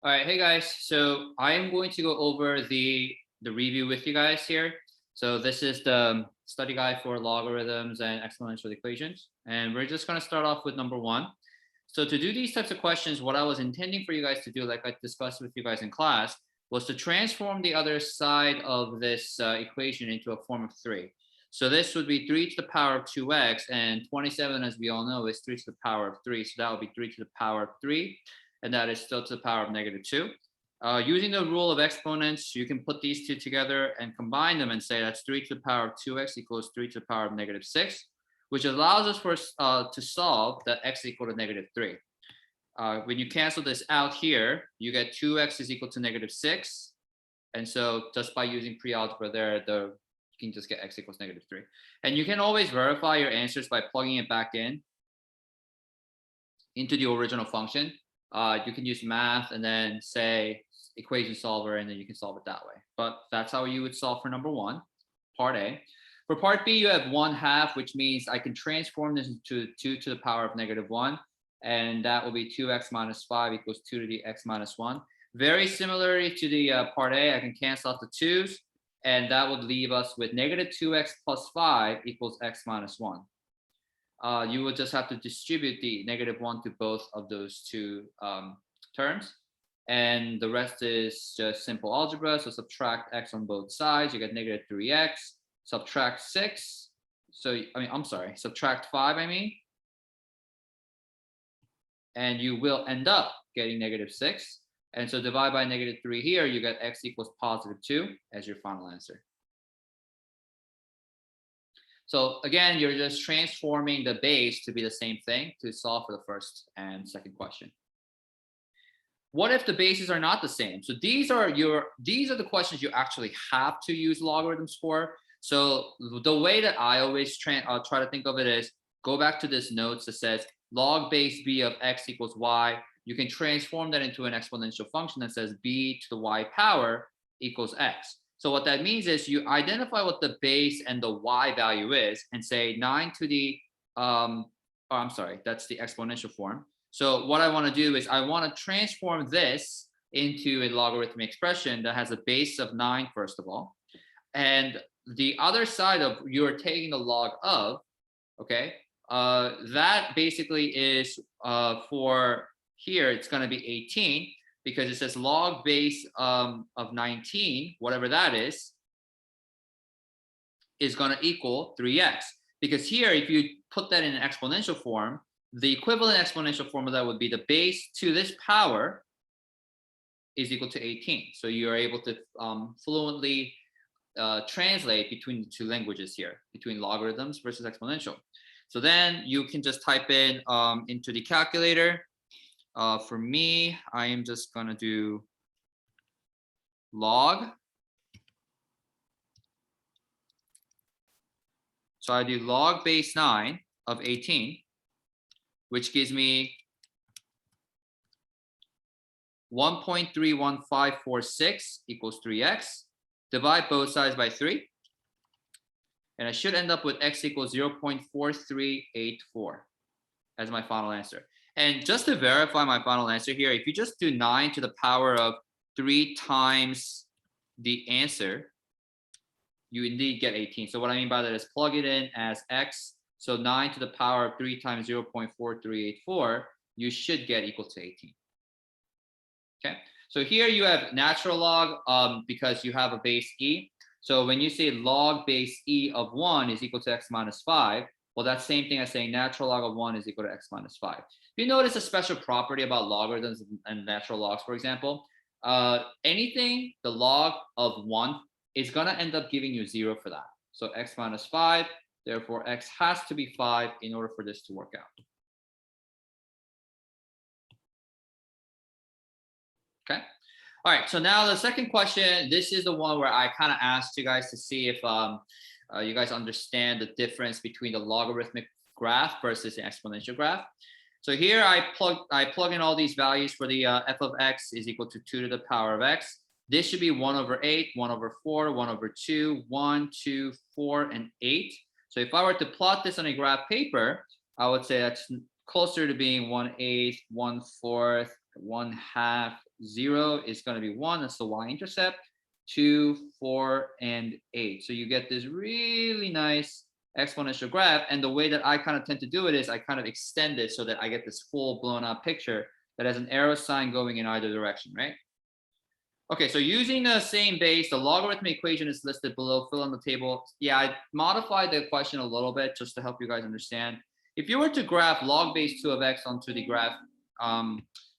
All right, hey guys. So I am going to go over the review with you guys here. So this is the study guide for logarithms and exponential equations, and we're just going to start off with number one. So to do these types of questions, what I was intending for you guys to do, like I discussed with you guys in class, was to transform the other side of this equation into a form of three. So this would be 3 to the power of 2x, and 27, as we all know, is 3 to the power of 3. So that would be 3 to the power of 3, and that is still to the power of -2. Using the rule of exponents, you can put these two together and combine them and say that's 3 to the power of 2x equals 3 to the power of -6, which allows us to solve that x is equal to -3. When you cancel this out here, you get 2x is equal to -6. And so just by using pre-algebra there, you can just get x equals -3. And you can always verify your answers by plugging it back into the original function. You can use math and then say equation solver, and then you can solve it that way. But that's how you would solve for number one, part A. For part B, you have 1/2, which means I can transform this into 2 to the power of -1, and that will be 2x minus 5 equals 2 to the x minus 1. Very similarly to the part A, I can cancel out the 2's, and that would leave us with -2x plus 5 equals x minus 1. You would just have to distribute the -1 to both of those two terms. And the rest is just simple algebra. So subtract x on both sides, you get -3x, subtract 6. So, I'm sorry, subtract 5, and you will end up getting -6. And so divide by -3 here, you get x equals +2 as your final answer. So again, you're just transforming the base to be the same thing to solve for the first and second question. What if the bases are not the same? So these are the questions you actually have to use logarithms for. So the way that I always try to think of it is go back to this notes that says log base b of x equals y. You can transform that into an exponential function that says b to the y power equals x. So what that means is you identify what the base and the y value is and say 9 to the, that's the exponential form. So what I want to do is I want to transform this into a logarithmic expression that has a base of 9, first of all. And the other side of you're taking the log of, okay, that basically is for here, it's going to be 18. Because it says log base of 19, whatever that is going to equal 3x. Because here, if you put that in an exponential form, the equivalent exponential form of that would be the base to this power is equal to 18. So you're able to fluently translate between the two languages here, between logarithms versus exponential. So then you can just type in into the calculator. For me, I am just going to do log. So I do log base 9 of 18, which gives me 1.31546 equals 3x. Divide both sides by 3. And I should end up with x equals 0.4384 as my final answer. And just to verify my final answer here, if you just do 9 to the power of 3 times the answer, you indeed get 18. So what I mean by that is plug it in as x. So 9 to the power of 3 times 0.4384, you should get equal to 18. Okay, so here you have natural log because you have a base e. So when you say log base e of 1 is equal to x minus 5, well, that's the same thing as saying natural log of 1 is equal to x minus 5. You notice a special property about logarithms and natural logs, for example, anything the log of 1 is going to end up giving you 0 for that. So x minus 5, therefore x has to be 5 in order for this to work out. Okay. All right. So now the second question, this is the one where I kind of asked you guys to see if you guys understand the difference between the logarithmic graph versus the exponential graph. So here I plug in all these values for the f of x is equal to 2 to the power of x. This should be 1/8, 1/4, 1/2, 1, 2, 4, and 8. So if I were to plot this on a graph paper, I would say that's closer to being 1/8, 1/4, 1/2, 0 is going to be 1. That's the y-intercept. 2, 4, and 8. So you get this really nice exponential graph. And the way that I kind of tend to do it is I kind of extend it so that I get this full blown out picture that has an arrow sign going in either direction, right? Okay, so using the same base, the logarithmic equation is listed below. Fill in the table. Yeah, I modified the question a little bit just to help you guys understand. If you were to graph log base 2 of x onto the graph,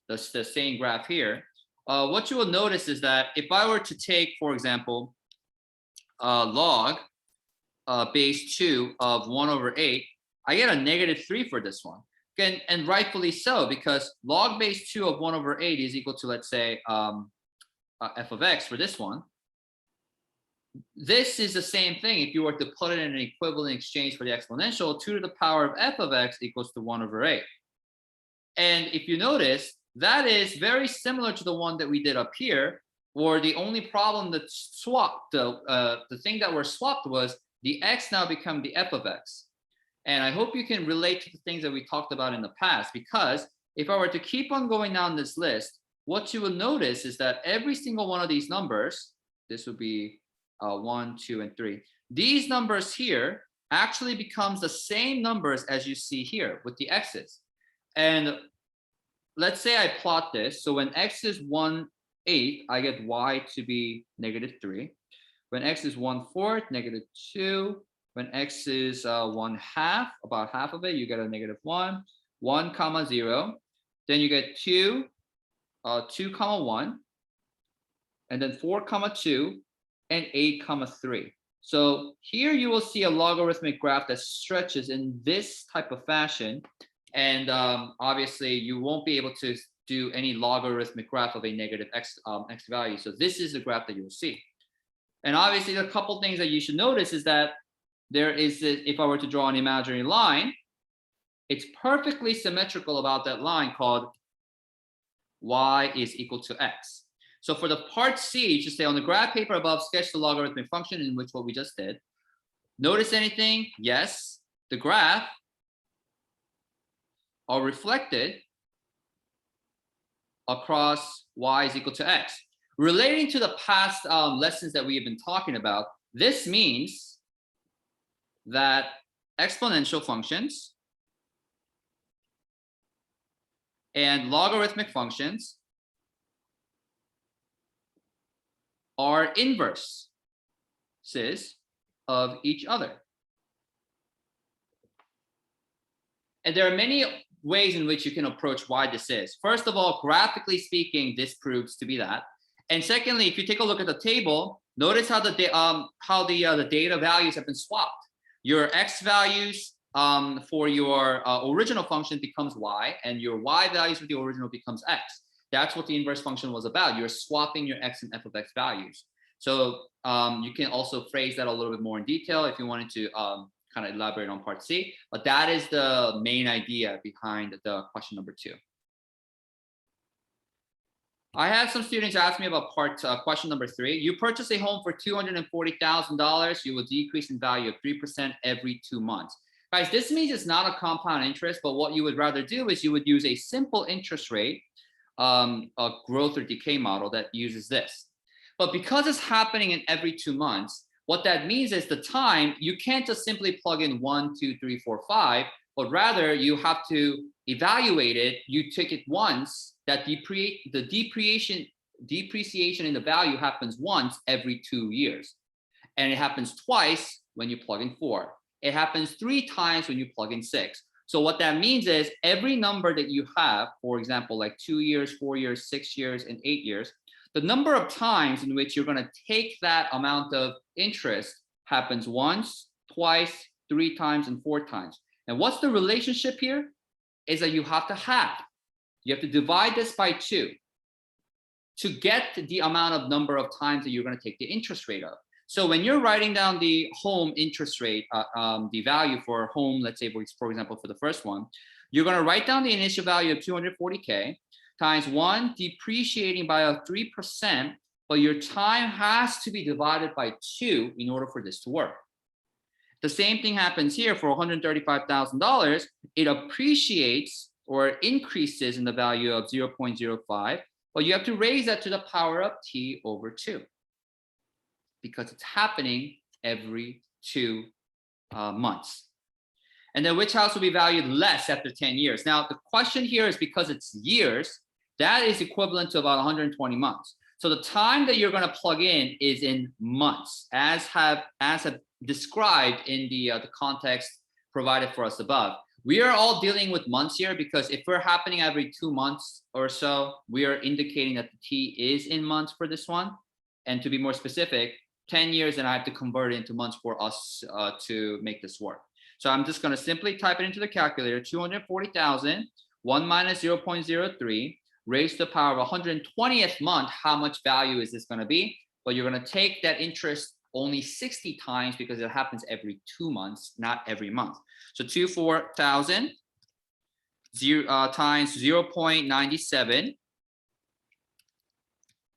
the same graph here, what you will notice is that if I were to take, for example, log base 2 of 1/8, I get a -3 for this one. And rightfully so, because log base 2 of 1/8 is equal to, let's say, f of x for this one. This is the same thing if you were to put it in an equivalent exchange for the exponential. 2 to the power of f of x equals to 1/8. And if you notice, that is very similar to the one that we did up here, where the only problem that swapped, the thing that were swapped was the x now become the f of x. And I hope you can relate to the things that we talked about in the past, because if I were to keep on going down this list, what you will notice is that every single one of these numbers, this would be 1, 2, and 3. These numbers here actually becomes the same numbers as you see here with the x's. And let's say I plot this. So when x is 1/8, I get y to be -3. When x is 1/4, -2. When x is 1/2, about half of it, you get a -1, 1, 0. Then you get 2, 2, 1, and then 4, 2, and 8, 3. So here you will see a logarithmic graph that stretches in this type of fashion. And obviously you won't be able to do any logarithmic graph of a negative x value. So this is the graph that you'll see. And obviously the couple things that you should notice is that there is this, if I were to draw an imaginary line, it's perfectly symmetrical about that line called y is equal to x. So for the part C, just say on the graph paper above, sketch the logarithmic function, in which what we just did. Notice anything? Yes. The graph are reflected across y is equal to x. Relating to the past lessons that we have been talking about, this means that exponential functions and logarithmic functions are inverses of each other. And there are many ways in which you can approach why this is. First of all, graphically speaking, this proves to be that. And secondly, if you take a look at the table, notice how the data values have been swapped. Your x values for your original function becomes y, and your y values for the original becomes x. That's what the inverse function was about. You're swapping your x and f of x values. So you can also phrase that a little bit more in detail if you wanted to kind of elaborate on part C, but that is the main idea behind the question number 2. I had some students ask me about question number 3. You purchase a home for $240,000. You will decrease in value of 3% every 2 months. Guys, this means it's not a compound interest, but what you would rather do is you would use a simple interest rate, a growth or decay model that uses this. But because it's happening in every 2 months, what that means is the time, you can't just simply plug in 1, 2, 3, 4, 5, but rather you have to evaluate it. You take it once, that the depreciation in the value happens once every 2 years. And it happens twice when you plug in 4. It happens 3 times when you plug in 6. So what that means is every number that you have, for example, like 2 years, 4 years, 6 years, and 8 years, the number of times in which you're going to take that amount of interest happens once, twice, 3 times, and 4 times. And what's the relationship here? Is that you have to halve. You have to divide this by 2 to get the amount of number of times that you're going to take the interest rate of. So when you're writing down the home interest rate, the value for home, let's say, for example, for the first one, you're going to write down the initial value of 240K times 1 depreciating by a 3%, but your time has to be divided by 2 in order for this to work. The same thing happens here for $135,000. It appreciates or increases in the value of 0.05, well, you have to raise that to the power of t over 2 because it's happening every 2 months. And then which house will be valued less after 10 years? Now, the question here is because it's years, that is equivalent to about 120 months. So the time that you're going to plug in is in months, as have described in the context provided for us above. We are all dealing with months here because if we're happening every 2 months or so, we are indicating that the t is in months for this one. And to be more specific, 10 years, and I have to convert it into months for us to make this work. So I'm just going to simply type it into the calculator, 240,000, 1 minus 0.03, raised to the power of 120th month. How much value is this going to be? Well, you're going to take that interest only 60 times because it happens every 2 months, not every month. So 240,000 times 0.97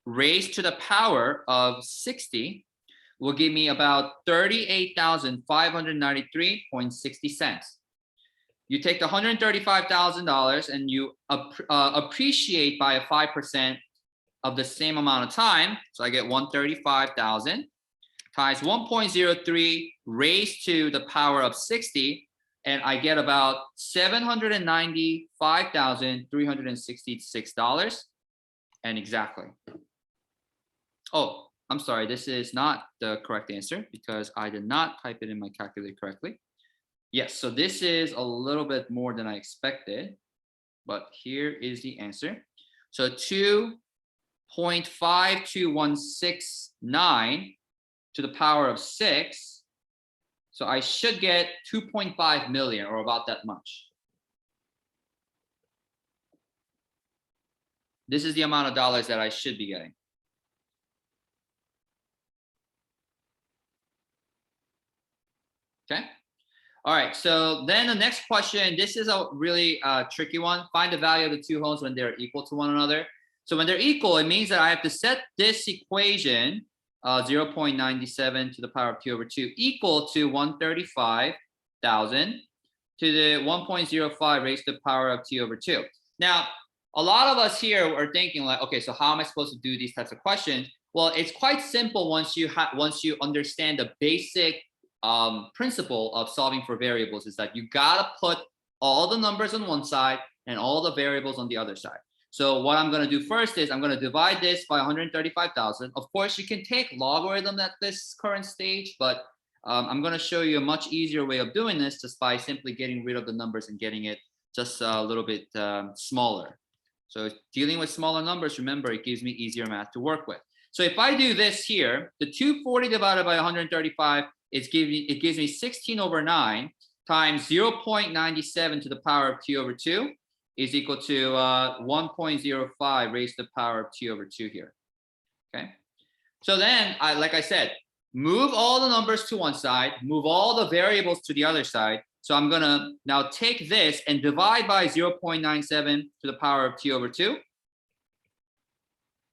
raised to the power of 60 will give me about 38,593.60 cents. You take the $135,000 and you appreciate by a 5% of the same amount of time. So I get 135,000 times 1.03 raised to the power of 60, and I get about $795,366 and exactly. Oh, I'm sorry, this is not the correct answer because I did not type it in my calculator correctly. Yes, so this is a little bit more than I expected, but here is the answer. So 2.52169 to the power of 6. So I should get 2.5 million or about that much. This is the amount of dollars that I should be getting. Okay. All right. So then the next question, this is a really tricky one. Find the value of the two homes when they're equal to one another. So when they're equal, it means that I have to set this equation, 0.97 to the power of t over 2 equal to 135,000 to the 1.05 raised to the power of t over 2. Now, a lot of us here are thinking like, okay, so how am I supposed to do these types of questions? Well, it's quite simple once you understand the basic principle of solving for variables is that you gotta put all the numbers on one side and all the variables on the other side. So what I'm gonna do first is I'm gonna divide this by 135,000. Of course, you can take logarithm at this current stage, but I'm gonna show you a much easier way of doing this just by simply getting rid of the numbers and getting it just a little bit smaller. So dealing with smaller numbers, remember, it gives me easier math to work with. So if I do this here, the 240 divided by 135, it gives me 16 over 9 times 0.97 to the power of t over 2 is equal to 1.05 raised to the power of t over 2 here. Okay. So then, like I said, move all the numbers to one side, move all the variables to the other side. So I'm going to now take this and divide by 0.97 to the power of t over 2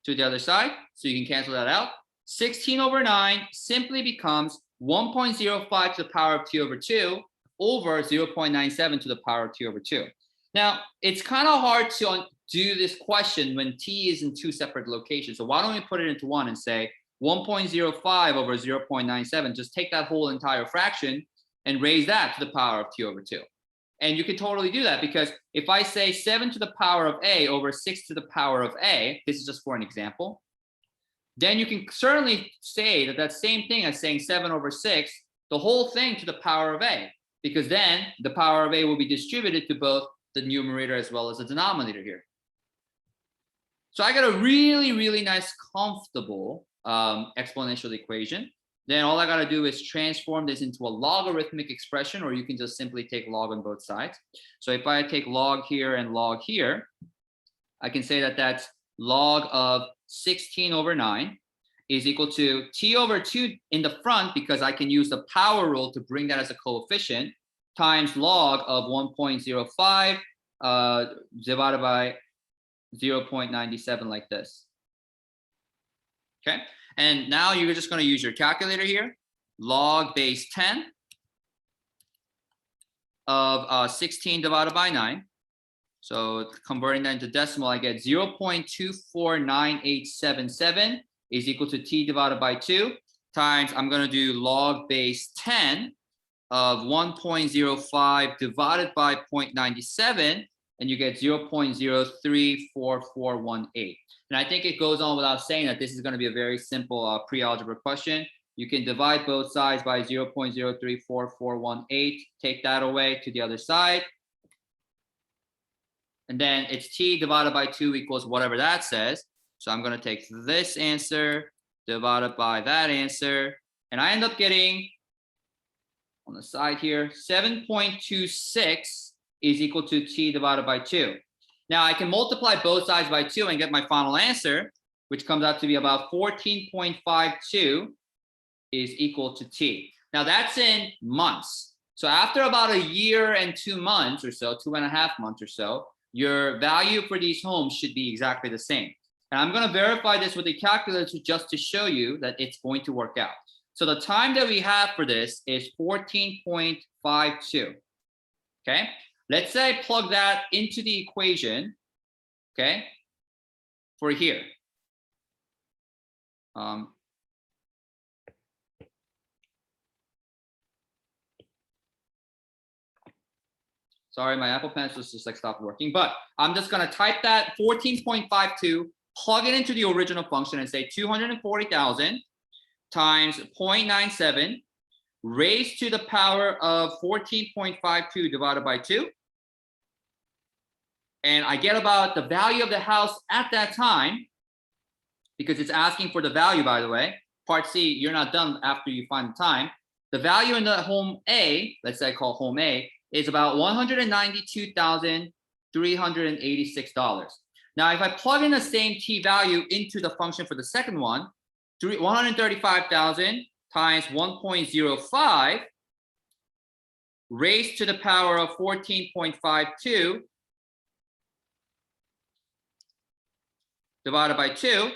to the other side. So you can cancel that out. 16 over 9 simply becomes 1.05 to the power of t over 2 over 0.97 to the power of t over 2. Now, it's kind of hard to do this question when t is in two separate locations. So why don't we put it into one and say 1.05 over 0.97, just take that whole entire fraction and raise that to the power of t over 2. And you can totally do that because if I say 7 to the power of a over 6 to the power of a, this is just for an example, then you can certainly say that that same thing as saying 7 over 6, the whole thing to the power of a, because then the power of a will be distributed to both the numerator as well as the denominator here. So I got a really, really nice, comfortable exponential equation. Then all I got to do is transform this into a logarithmic expression, or you can just simply take log on both sides. So if I take log here and log here, I can say that that's log of 16 over 9 is equal to t over 2 in the front because I can use the power rule to bring that as a coefficient times log of 1.05 divided by 0.97 like this. Okay, and now you're just going to use your calculator here. Log base 10 of 16 divided by 9 So converting that into decimal, I get 0.249877 is equal to t divided by 2 times, I'm going to do log base 10 of 1.05 divided by 0.97, and you get 0.034418. And I think it goes on without saying that this is going to be a very simple pre-algebra question. You can divide both sides by 0.034418, take that away to the other side. And then it's t divided by 2 equals whatever that says. So I'm going to take this answer divided by that answer. And I end up getting, on the side here, 7.26 is equal to t divided by 2. Now I can multiply both sides by 2 and get my final answer, which comes out to be about 14.52 is equal to t. Now that's in months. So after about a year and 2 months or so, 2.5 months or so, your value for these homes should be exactly the same. And I'm going to verify this with a calculator just to show you that it's going to work out. So the time that we have for this is 14.52. Okay. Let's say I plug that into the equation. Okay. For here. Sorry, my Apple Pencil just like stopped working, but I'm just going to type that 14.52, plug it into the original function and say 240,000 times 0.97 raised to the power of 14.52 divided by 2. And I get about the value of the house at that time, because it's asking for the value, by the way. Part C, you're not done after you find the time. The value in the home A, let's say I call home A, is about $192,386. Now, if I plug in the same t value into the function for the second one, 135,000 times 1.05 raised to the power of 14.52 divided by 2,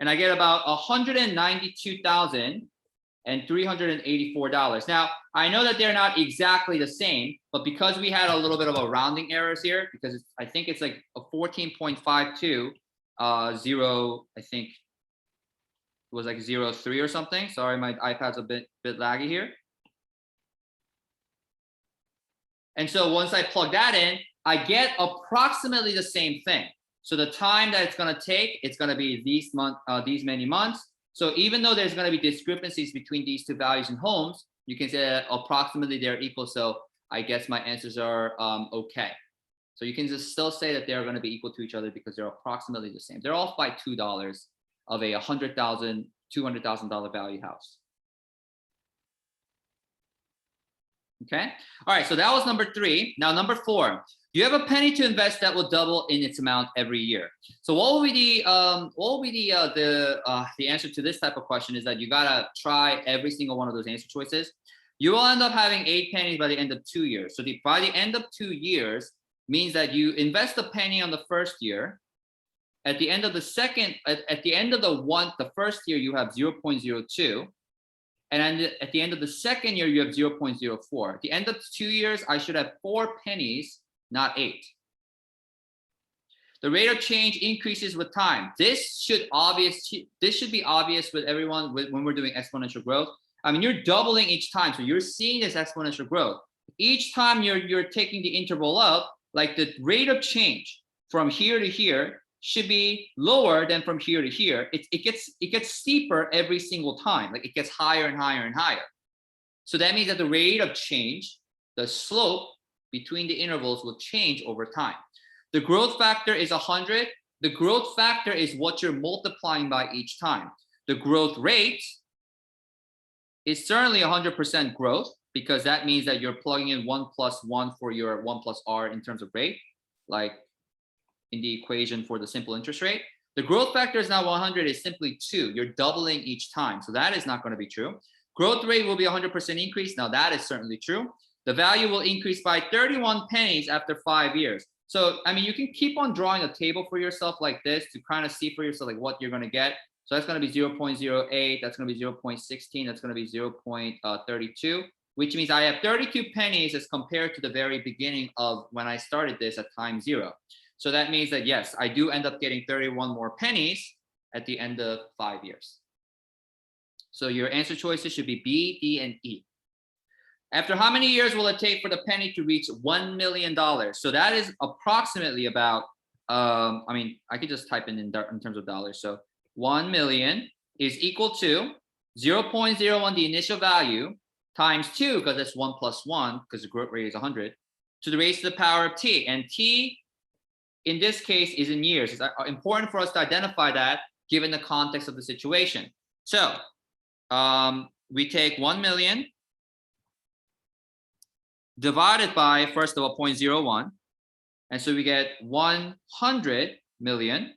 and I get about $192,384. Now, I know that they're not exactly the same, but because we had a little bit of a rounding errors here, because I think it's like a 14.52, zero, I think it was like 0.3 or something. Sorry, my iPad's a bit laggy here. And so once I plug that in, I get approximately the same thing. So the time that it's going to take, it's going to be these many months. So even though there's going to be discrepancies between these two values in homes, you can say that approximately they're equal. So I guess my answers are okay. So you can just still say that they're going to be equal to each other because they're approximately the same. They're off by $2 of a $100,000, $200,000 value house. Okay. All right. So that was number 3. Now, number 4. You have a penny to invest that will double in its amount every year. So what will be the answer to this type of question is that you gotta try every single one of those answer choices. You will end up having 8 pennies by the end of 2 years. So by the end of 2 years means that you invest a penny on the first year. At the end of the second, at the end of the first year, you have 0.02. And at the end of the second year, you have 0.04. At the end of 2 years, I should have 4 pennies, not 8. The rate of change increases with time. This should be obvious with everyone when we're doing exponential growth. I mean, you're doubling each time, so you're seeing this exponential growth. Each time you're taking the interval up, like the rate of change from here to here should be lower than from here to here. It gets steeper every single time. Like it gets higher and higher and higher. So that means that the rate of change, the slope between the intervals, will change over time. The growth factor is 100. The growth factor is what you're multiplying by each time. The growth rate is certainly 100% growth, because that means that you're plugging in 1 plus 1 for your 1 plus r in terms of rate, like in the equation for the simple interest rate. The growth factor is now 100 is simply 2. You're doubling each time. So that is not going to be true. Growth rate will be 100% increase. Now that is certainly true. The value will increase by 31 pennies after 5 years. So, I mean, you can keep on drawing a table for yourself like this to kind of see for yourself like what you're going to get. So that's going to be 0.08. That's going to be 0.16. That's going to be 0.32. which means I have 32 pennies as compared to the very beginning of when I started this at time 0. So that means that, yes, I do end up getting 31 more pennies at the end of 5 years. So your answer choices should be B, D, and E. After how many years will it take for the penny to reach $1 million? So that is approximately about, I mean, I could just type in terms of dollars. So 1 million is equal to 0.01, the initial value, times 2, because that's 1 plus 1, because the growth rate is 100, to the raised to the power of t. And t, in this case, is in years. It's important for us to identify that given the context of the situation. So we take 1 million divided by, first of all, 0.01. And so we get 100 million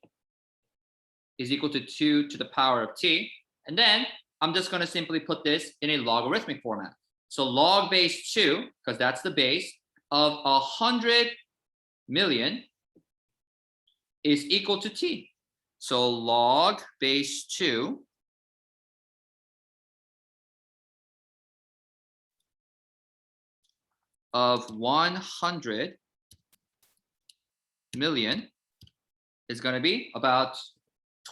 is equal to 2 to the power of t. And then I'm just going to simply put this in a logarithmic format. So log base 2, because that's the base, of 100 million is equal to t. So log base 2 of 100 million is going to be about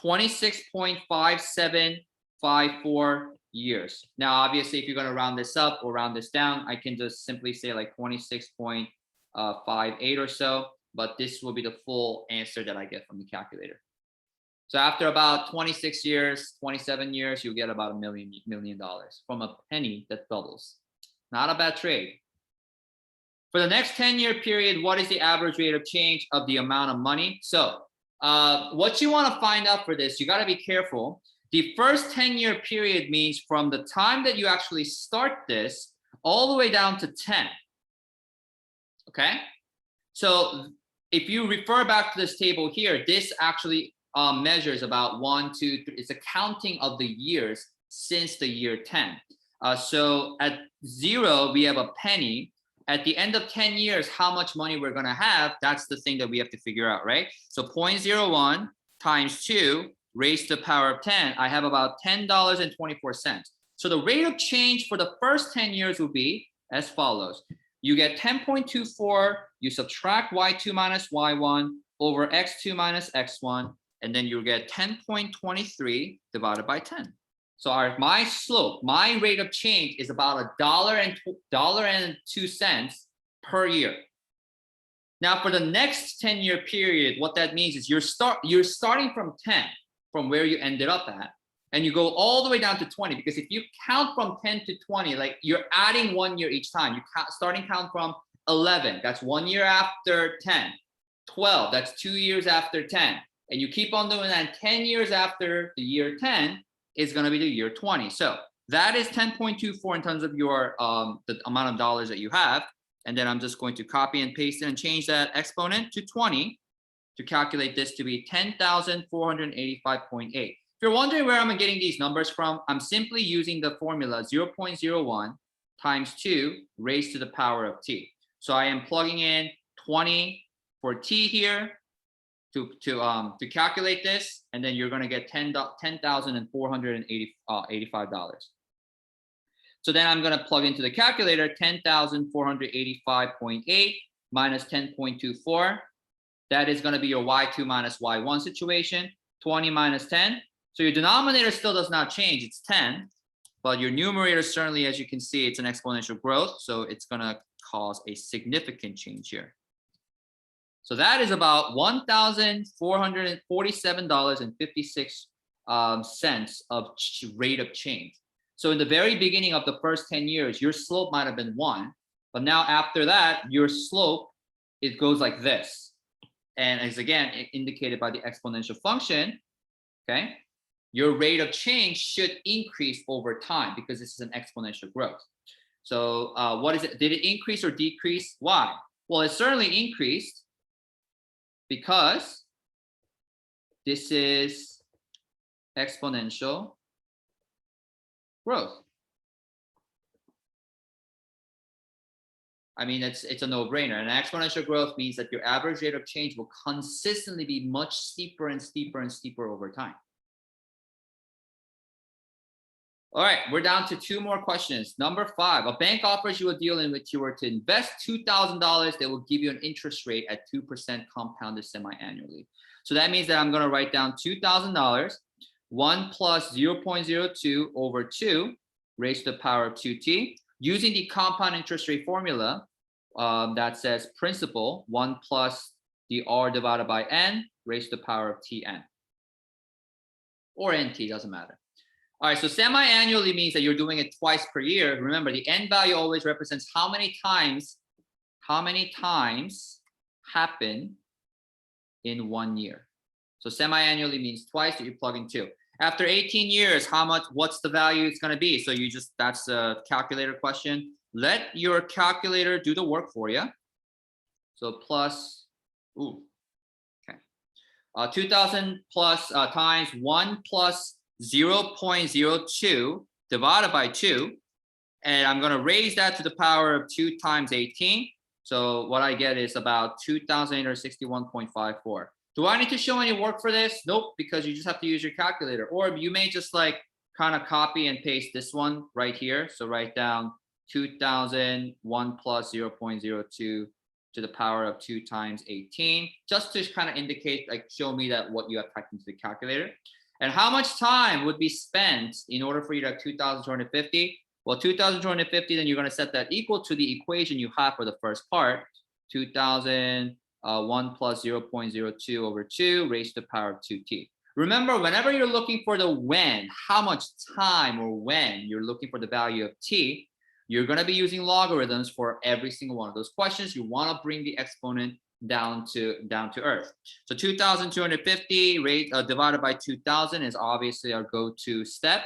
26.5754 years. Now, obviously, if you're going to round this up or round this down, I can just simply say like 26.58 or so, but this will be the full answer that I get from the calculator. So after about 26 years, 27 years, you'll get about $1 million from a penny that doubles. Not a bad trade. For the next 10-year period, what is the average rate of change of the amount of money? So what you want to find out for this, you got to be careful. The first 10-year period means from the time that you actually start this all the way down to 10. Okay? So if you refer back to this table here, this actually measures about 1, 2, 3. It's a counting of the years since the year 10. So at 0, we have a penny. At the end of 10 years, how much money we're going to have, that's the thing that we have to figure out, right? So 0.01 times 2 raised to the power of 10, I have about $10.24. So the rate of change for the first 10 years will be as follows. You get 10.24, you subtract y2 minus y1 over x2 minus x1, and then you get 10.23 divided by 10. So my slope, my rate of change is about $1.02 per year. Now for the next 10-year period, what that means is you're starting from 10, from where you ended up at, and you go all the way down to 20, because if you count from 10 to 20, like you're adding 1 year each time. You starting count from 11, that's 1 year after 10, 12, that's 2 years after 10, and you keep on doing that. 10 years after the year 10 is going to be the year 20. So that is 10.24 in terms of your the amount of dollars that you have. And then I'm just going to copy and paste it and change that exponent to 20 to calculate this to be 10,485.8. If you're wondering where I'm getting these numbers from, I'm simply using the formula 0.01 times 2 raised to the power of t. So I am plugging in 20 for t here to calculate this, and then you're going to get $10,485. So then I'm going to plug into the calculator 10,485.8 minus 10.24. That is going to be your y2 minus y1 situation. 20 minus 10. So your denominator still does not change. It's 10, but your numerator certainly, as you can see, it's an exponential growth. So it's going to cause a significant change here. So that is about $1,447.56 of rate of change. So in the very beginning of the first 10 years, your slope might have been 1, but now after that, your slope, it goes like this. And as again, indicated by the exponential function, okay, your rate of change should increase over time because this is an exponential growth. So what is it? Did it increase or decrease? Why? Well, it certainly increased because this is exponential growth. I mean, it's a no-brainer. And exponential growth means that your average rate of change will consistently be much steeper and steeper and steeper over time. All right, we're down to 2 more questions. Number 5, a bank offers you a deal in which you were to invest $2,000. They will give you an interest rate at 2% compounded semi-annually. So that means that I'm going to write down $2,000, 1 plus 0.02 over 2 raised to the power of 2t. Using the compound interest rate formula that says principal, 1 plus the r divided by n raised to the power of tn. Or nt, doesn't matter. All right, so semi-annually means that you're doing it twice per year. Remember, the n value always represents how many times happen in 1 year. So semi-annually means twice that you plug in 2. After 18 years, what's the value it's gonna be? So that's a calculator question. Let your calculator do the work for you. So plus, 2,000 plus times 1 plus 0.02 divided by 2. And I'm going to raise that to the power of 2 times 18. So what I get is about 2,861.54. Do I need to show any work for this? Nope, because you just have to use your calculator. Or you may just like kind of copy and paste this one right here. So write down 2,001 plus 0.02 to the power of 2 times 18, just to kind of indicate, like show me that what you have typed into the calculator. And how much time would be spent in order for you to have 2,250? Well, 2,250, then you're going to set that equal to the equation you have for the first part, 2,001 plus 0.02 over 2 raised to the power of 2t. Remember, whenever you're looking for the when, how much time or when you're looking for the value of t, you're going to be using logarithms for every single one of those questions. You want to bring the exponent down to earth. So 2,250 divided by 2,000 is obviously our go-to step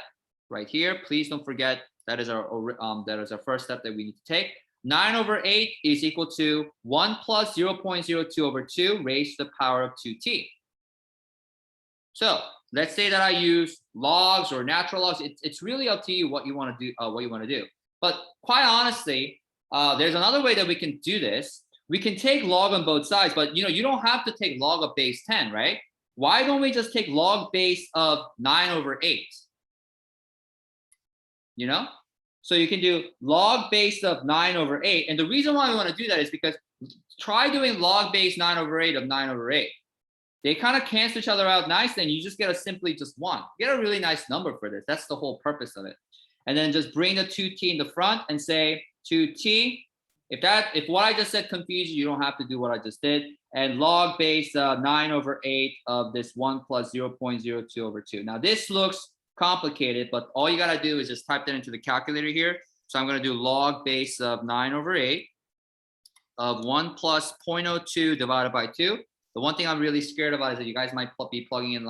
right here. Please don't forget that is our first step that we need to take. 9 over 8 is equal to 1 plus 0.02 over 2 raised to the power of 2t. So let's say that I use logs or natural logs. It's really up to you what you want to do. But quite honestly, there's another way that we can do this. We can take log on both sides, but you don't have to take log of base 10, right? Why don't we just take log base of 9 over 8? So you can do log base of 9 over 8. And the reason why we want to do that is because try doing log base 9 over 8 of 9 over 8. They kind of cancel each other out nicely, and you just get simply just 1. You get a really nice number for this. That's the whole purpose of it. And then just bring the 2t in the front and say 2t. If what I just said confused you, don't have to do what I just did. And log base 9 over 8 of this 1 plus 0.02 over 2. Now this looks complicated, but all you got to do is just type that into the calculator here. So I'm going to do log base of 9 over 8 of 1 plus 0.02 divided by 2. The one thing I'm really scared about is that you guys might be plugging in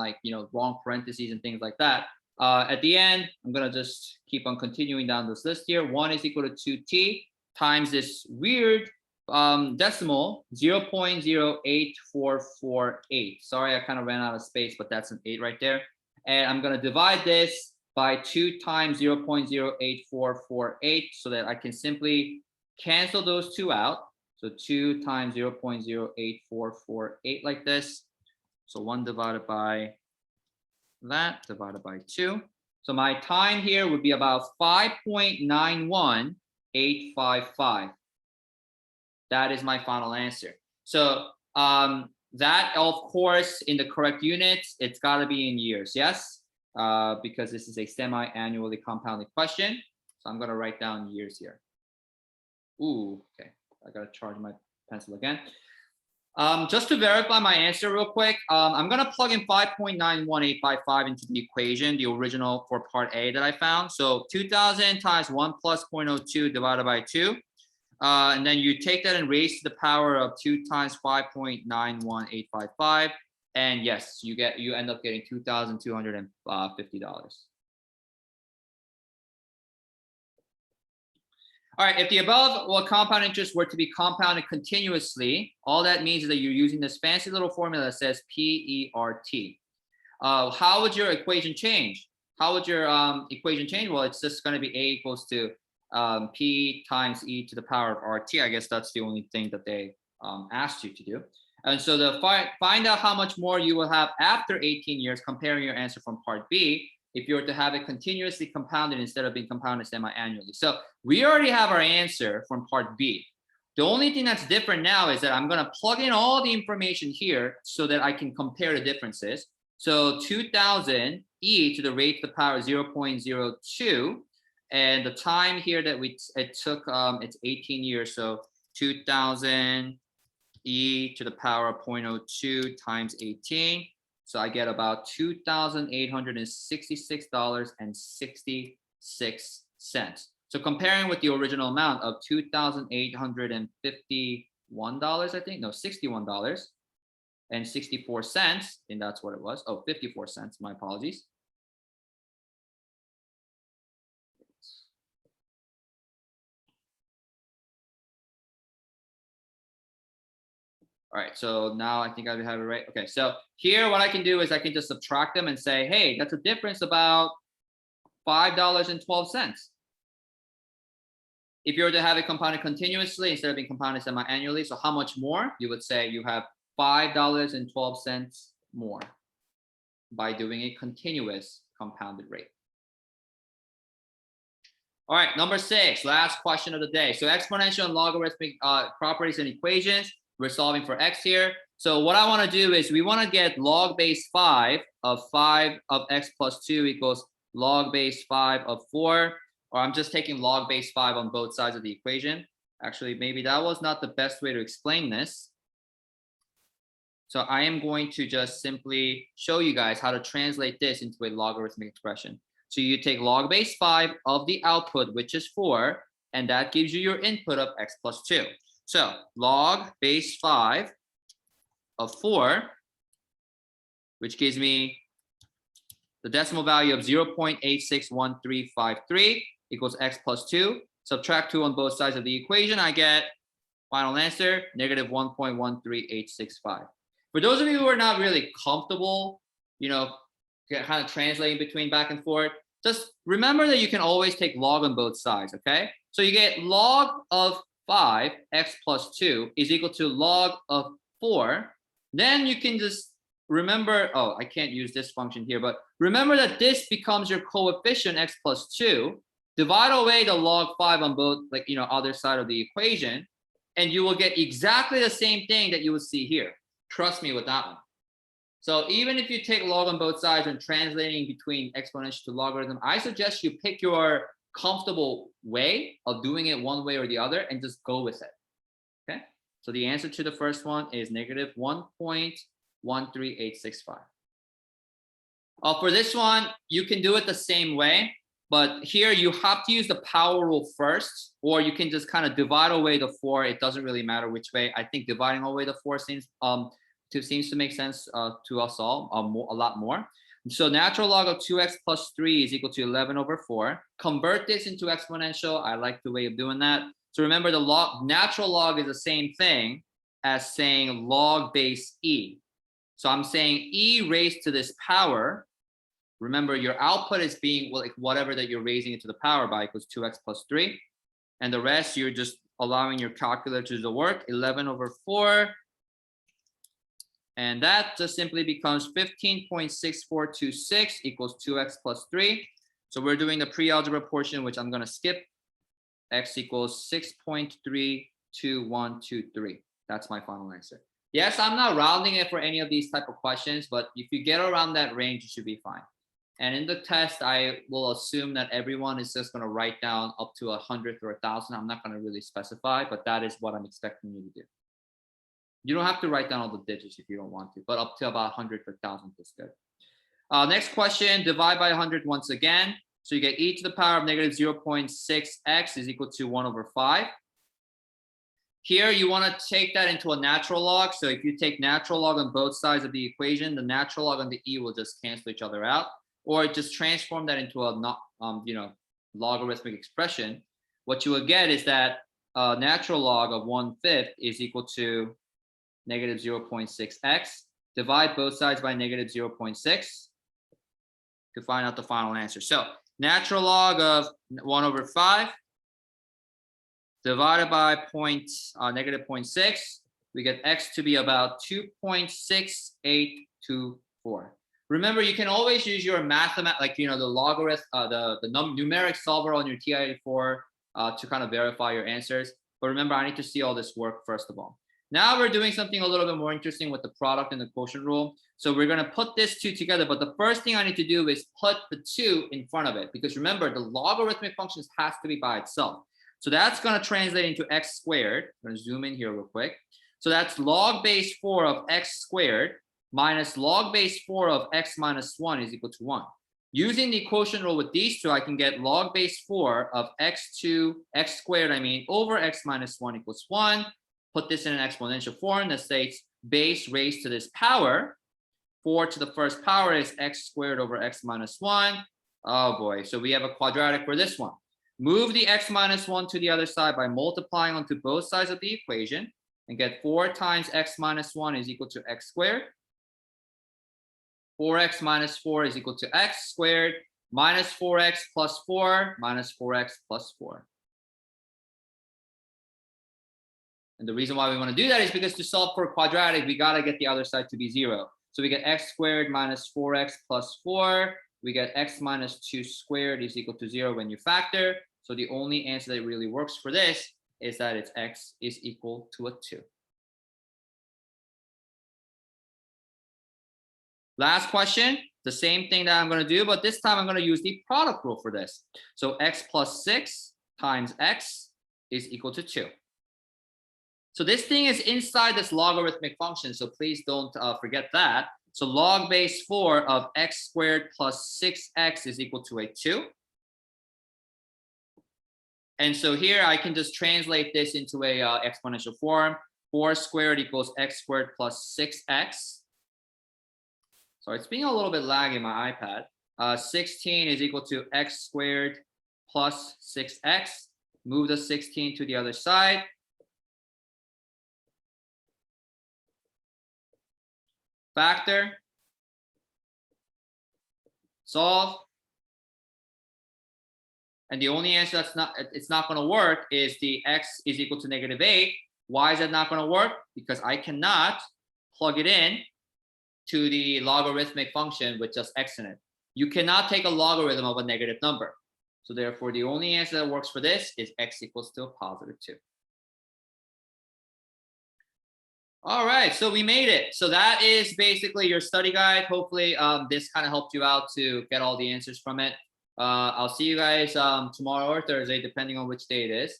wrong parentheses and things like that. At the end, I'm going to just keep on continuing down this list here. 1 is equal to 2t times this weird decimal, 0.08448. Sorry, I kind of ran out of space, but that's an 8 right there. And I'm going to divide this by 2 times 0.08448 so that I can simply cancel those 2 out. So 2 times 0.08448 like this. So 1 divided by that divided by 2. So my time here would be about 5.91855. That is my final answer. So that, of course, in the correct units, it's got to be in years, yes? Because this is a semi-annually compounded question. So I'm going to write down years here. Ooh, okay. I got to charge my pencil again. Just to verify my answer real quick, I'm going to plug in 5.91855 into the equation, the original for part A that I found. So 2,000 times 1 plus 0.02 divided by 2. And then you take that and raise to the power of 2 times 5.91855. And yes, you end up getting $2,250. All right, if the above compound interest were to be compounded continuously, all that means is that you're using this fancy little formula that says PERT. How would your equation change? How would your equation change? Well, it's just going to be A equals to P times E to the power of RT. I guess that's the only thing that they asked you to do. And so to find out how much more you will have after 18 years, comparing your answer from part B, if you were to have it continuously compounded instead of being compounded semi-annually. So we already have our answer from part B. The only thing that's different now is that I'm going to plug in all the information here so that I can compare the differences. So 2000 e to the raised to the power 0.02, and the time here that it took, it's 18 years. So 2000 e to the power of 0.02 times 18. So I get about $2,866.66. So comparing with the original amount of $2,851, I think, no, $61.64, and that's what it was. Oh, 54 cents, my apologies. All right, so now I think I have it right. Okay, so here what I can do is I can just subtract them and say, hey, that's a difference about $5.12. If you were to have it compounded continuously instead of being compounded semi-annually, so how much more? You would say you have $5.12 more by doing a continuous compounded rate. All right, number 6, last question of the day. So exponential and logarithmic properties and equations. We're solving for x here. So what I want to do is we want to get log base 5 of x plus 2 equals log base 5 of 4. Or I'm just taking log base 5 on both sides of the equation. Actually, maybe that was not the best way to explain this. So I am going to just simply show you guys how to translate this into a logarithmic expression. So you take log base 5 of the output, which is 4, and that gives you your input of x plus 2. So log base 5 of 4, which gives me the decimal value of 0.861353 equals x plus 2. Subtract 2 on both sides of the equation. I get final answer, negative 1.13865. For those of you who are not really comfortable, kind of translating between back and forth, just remember that you can always take log on both sides, okay? So you get log of 5, x plus 2 is equal to log of 4. Then you can just remember, oh, I can't use this function here, but remember that this becomes your coefficient x plus 2. Divide away the log 5 on both, other side of the equation, and you will get exactly the same thing that you would see here. Trust me with that one. So even if you take log on both sides and translating between exponential to logarithm, I suggest you pick your comfortable way of doing it one way or the other and just go with it. Okay. So the answer to the first one is negative 1.13865. For this one, you can do it the same way, but here you have to use the power rule first, or you can just kind of divide away the 4. It doesn't really matter which way. I think dividing away the 4 seems to make sense to us all a lot more. So natural log of 2x plus 3 is equal to 11 over 4. Convert this into exponential. I like the way of doing that. So remember, the natural log is the same thing as saying log base e. So I'm saying e raised to this power. Remember, your output is being whatever that you're raising it to the power by equals 2x plus 3. And the rest, you're just allowing your calculator to do the work, 11 over 4. And that just simply becomes 15.6426 equals 2x plus 3. So we're doing the pre-algebra portion, which I'm going to skip. X equals 6.32123. That's my final answer. Yes, I'm not rounding it for any of these type of questions, but if you get around that range, you should be fine. And in the test, I will assume that everyone is just going to write down up to 100 or 1,000. I'm not going to really specify, but that is what I'm expecting you to do. You don't have to write down all the digits if you don't want to, but up to about 100 per 1,000 is good. Next question, divide by 100 once again. So you get e to the power of negative 0.6x is equal to 1 over 5. Here, you want to take that into a natural log. So if you take natural log on both sides of the equation, the natural log and the e will just cancel each other out. Or just transform that into a logarithmic expression. What you will get is that natural log of 1/5 is equal to negative 0.6x. Divide both sides by negative 0.6 to find out the final answer. So natural log of 1 over 5 divided by negative 0.6, we get x to be about 2.6824. Remember, you can always use your like, the logarithm, the numeric solver on your TI-84 to kind of verify your answers. But remember, I need to see all this work first of all. Now we're doing something a little bit more interesting with the product and the quotient rule. So we're going to put this 2 together. But the first thing I need to do is put the 2 in front of it. Because remember, the logarithmic functions has to be by itself. So that's going to translate into x squared. I'm going to zoom in here real quick. So that's log base 4 of x squared minus log base 4 of x minus 1 is equal to 1. Using the quotient rule with these 2, I can get log base 4 of x squared, over x minus 1 equals 1. Put this in an exponential form that states base raised to this power. 4 to the first power is x squared over x minus 1. Oh boy, so we have a quadratic for this one. Move the x minus 1 to the other side by multiplying onto both sides of the equation and get 4 times x minus 1 is equal to x squared. 4x minus 4 is equal to x squared minus 4x plus 4 minus 4x plus 4. And the reason why we want to do that is because to solve for a quadratic, we got to get the other side to be 0. So we get x squared minus 4x plus 4. We get x minus 2 squared is equal to 0 when you factor. So the only answer that really works for this is that it's x is equal to a 2. Last question, the same thing that I'm going to do, but this time I'm going to use the product rule for this. So x plus 6 times x is equal to 2. So this thing is inside this logarithmic function, so please don't forget that. So log base 4 of x squared plus 6x is equal to a 2. And so here I can just translate this into a exponential form. 4 squared equals x squared plus 6x. So it's being a little bit laggy in my iPad. 16 is equal to x squared plus 6x. Move the 16 to the other side. Factor. Solve. And the only answer it's not going to work is the x is equal to -8. Why is that not going to work? Because I cannot plug it in to the logarithmic function with just x in it. You cannot take a logarithm of a negative number. So therefore, the only answer that works for this is x equals to a positive 2. All right, so we made it. So that is basically your study guide. Hopefully this kind of helped you out to get all the answers from it. I'll see you guys tomorrow or Thursday, depending on which day it is.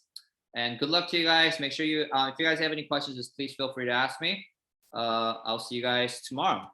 And good luck to you guys. Make sure you, if you guys have any questions, just please feel free to ask me. I'll see you guys tomorrow.